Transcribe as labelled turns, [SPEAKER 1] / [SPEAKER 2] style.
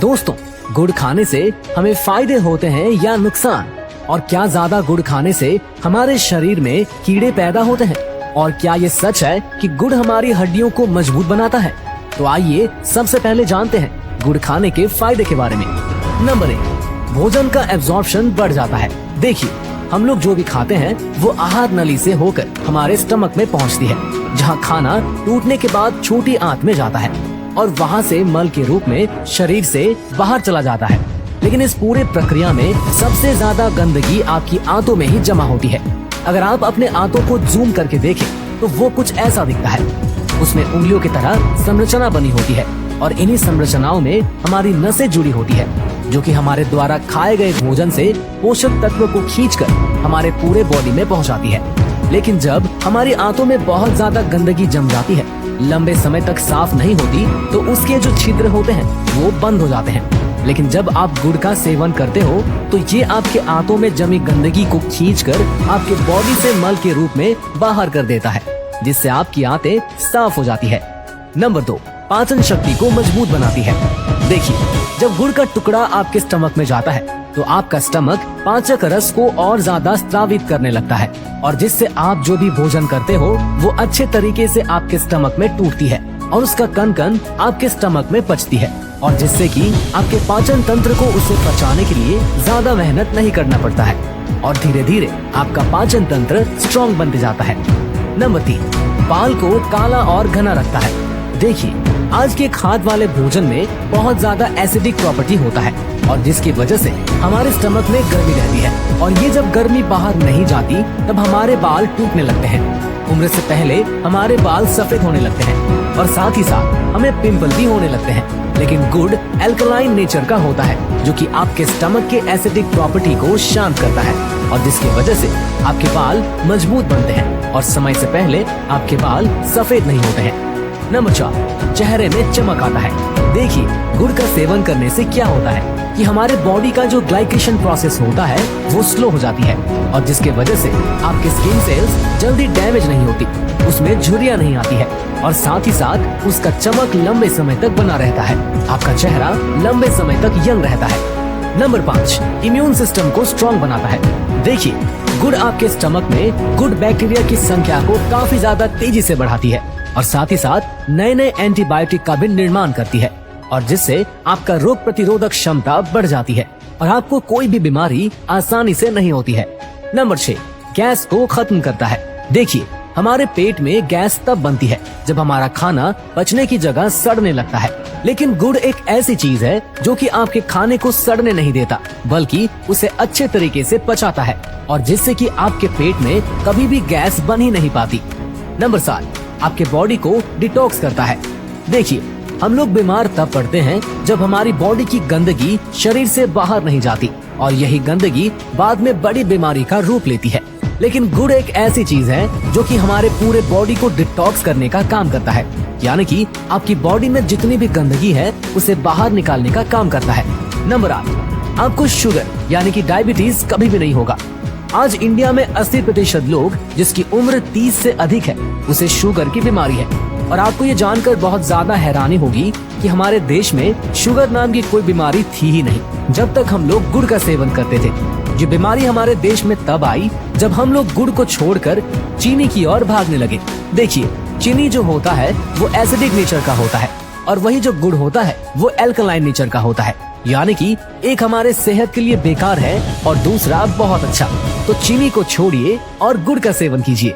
[SPEAKER 1] दोस्तों, गुड़ खाने से हमें फायदे होते हैं या नुकसान? और क्या ज्यादा गुड़ खाने से हमारे शरीर में कीड़े पैदा होते हैं? और क्या ये सच है कि गुड़ हमारी हड्डियों को मजबूत बनाता है? तो आइए सबसे पहले जानते हैं गुड़ खाने के फायदे के बारे में। नंबर 1, भोजन का एब्जॉर्प्शन बढ़ जाता है। देखिए, हम लोग जो भी खाते हैं वो आहार नली से होकर हमारे स्टमक में पहुंचती है, जहां खाना टूटने के बाद छोटी आंत में जाता है और वहां से मल के रूप में शरीर से बाहर चला जाता है। लेकिन इस पूरे प्रक्रिया में सबसे ज्यादा गंदगी आपकी आंतों में ही जमा होती है। अगर आप अपने आंतों को जूम करके देखें तो वो कुछ ऐसा दिखता है। उसमें उंगलियों की तरह संरचना बनी होती है और इन्हीं संरचनाओं में हमारी नसें जुड़ी होती है, जो कि हमारे द्वारा खाए गए भोजन से पोषक तत्वों को खींचकर हमारे पूरे बॉडी में पहुंचाती है। लेकिन जब हमारी आंतों में बहुत ज्यादा गंदगी जम जाती है, लंबे समय तक साफ नहीं होती, तो उसके जो छिद्र होते हैं वो बंद हो जाते हैं। लेकिन जब आप गुड़ का सेवन करते हो तो ये आपके आंतों में जमी गंदगी को खींचकर आपके बॉडी से मल के रूप में बाहर कर देता है, जिससे आपकी आंतें साफ हो जाती है। नंबर 2, पाचन शक्ति को मजबूत बनाती है। देखिए, जब गुड़ का टुकड़ा आपके स्टमक में जाता है तो आपका स्टमक पाचक रस को और ज्यादा स्रावित करने लगता है, और जिससे आप जो भी भोजन करते हो वो अच्छे तरीके से आपके स्टमक में टूटती है और उसका कण कण आपके स्टमक में पचती है, और जिससे कि आपके पाचन तंत्र को उसे पचाने के लिए ज्यादा मेहनत नहीं करना पड़ता है और धीरे धीरे आपका पाचन तंत्र स्ट्रॉन्ग बनते जाता है। नंबर 3, बाल को काला और घना रखता है। देखिए, आज के खाद वाले भोजन में बहुत ज्यादा एसिडिक प्रॉपर्टी होता है, और जिसकी वजह से हमारे स्टमक में गर्मी रहती है, और ये जब गर्मी बाहर नहीं जाती तब हमारे बाल टूटने लगते हैं। उम्र से पहले हमारे बाल सफेद होने लगते हैं और साथ ही साथ हमें पिंपल भी होने लगते हैं। लेकिन गुड़ एल्कलाइन नेचर का होता है, जो कि आपके स्टमक के एसिडिक प्रॉपर्टी को शांत करता है, और जिसकी वजह से आपके बाल मजबूत बनते हैं और समय से पहले आपके बाल सफेद नहीं होते हैं। नंबर 4, चेहरे में चमक आता है। देखिए, गुड़ का सेवन करने से क्या होता है कि हमारे बॉडी का जो ग्लाइकेशन प्रोसेस होता है वो स्लो हो जाती है, और जिसके वजह से आपके स्किन सेल्स जल्दी डैमेज नहीं होती, उसमें झुर्रियां नहीं आती है, और साथ ही साथ उसका चमक लंबे समय तक बना रहता है। आपका चेहरा लंबे समय तक यंग रहता है। नंबर 5, इम्यून सिस्टम को स्ट्रॉन्ग बनाता है। देखिए, गुड़ आपके स्टमक में गुड बैक्टीरिया की संख्या को काफी ज्यादा तेजी से बढ़ाती है, और साथ ही साथ नए नए एंटीबायोटिक का भी निर्माण करती है, और जिससे आपका रोग प्रतिरोधक क्षमता बढ़ जाती है और आपको कोई भी बीमारी आसानी से नहीं होती है। नंबर 6, गैस को खत्म करता है। देखिए, हमारे पेट में गैस तब बनती है जब हमारा खाना पचने की जगह सड़ने लगता है, लेकिन गुड़ एक ऐसी चीज है जो कि आपके खाने को सड़ने नहीं देता, बल्कि उसे अच्छे तरीके से पचाता है, और जिससे कि आपके पेट में कभी भी गैस बन ही नहीं पाती। नंबर 7, आपके बॉडी को डिटॉक्स करता है। देखिए, हम लोग बीमार तब पड़ते हैं जब हमारी बॉडी की गंदगी शरीर से बाहर नहीं जाती, और यही गंदगी बाद में बड़ी बीमारी का रूप लेती है। लेकिन गुड़ एक ऐसी चीज है जो कि हमारे पूरे बॉडी को डिटॉक्स करने का काम करता है, यानी कि आपकी बॉडी में जितनी भी गंदगी है उसे बाहर निकालने का काम करता है। नंबर 8, आपको शुगर यानी कि डायबिटीज कभी भी नहीं होगा। आज इंडिया में 80% लोग जिसकी उम्र 30 से अधिक है उसे शुगर की बीमारी है, और आपको ये जानकर बहुत ज्यादा हैरानी होगी कि हमारे देश में शुगर नाम की कोई बीमारी थी ही नहीं जब तक हम लोग गुड़ का सेवन करते थे। ये बीमारी हमारे देश में तब आई जब हम लोग गुड़ को छोड़कर चीनी की ओर भागने लगे। देखिए, चीनी जो होता है वो एसिडिक नेचर का होता है, और वही जो गुड़ होता है वो एल्कलाइन नेचर का होता है, यानी कि एक हमारे सेहत के लिए बेकार है और दूसरा बहुत अच्छा। तो चीनी को छोड़िए और गुड़ का सेवन कीजिए।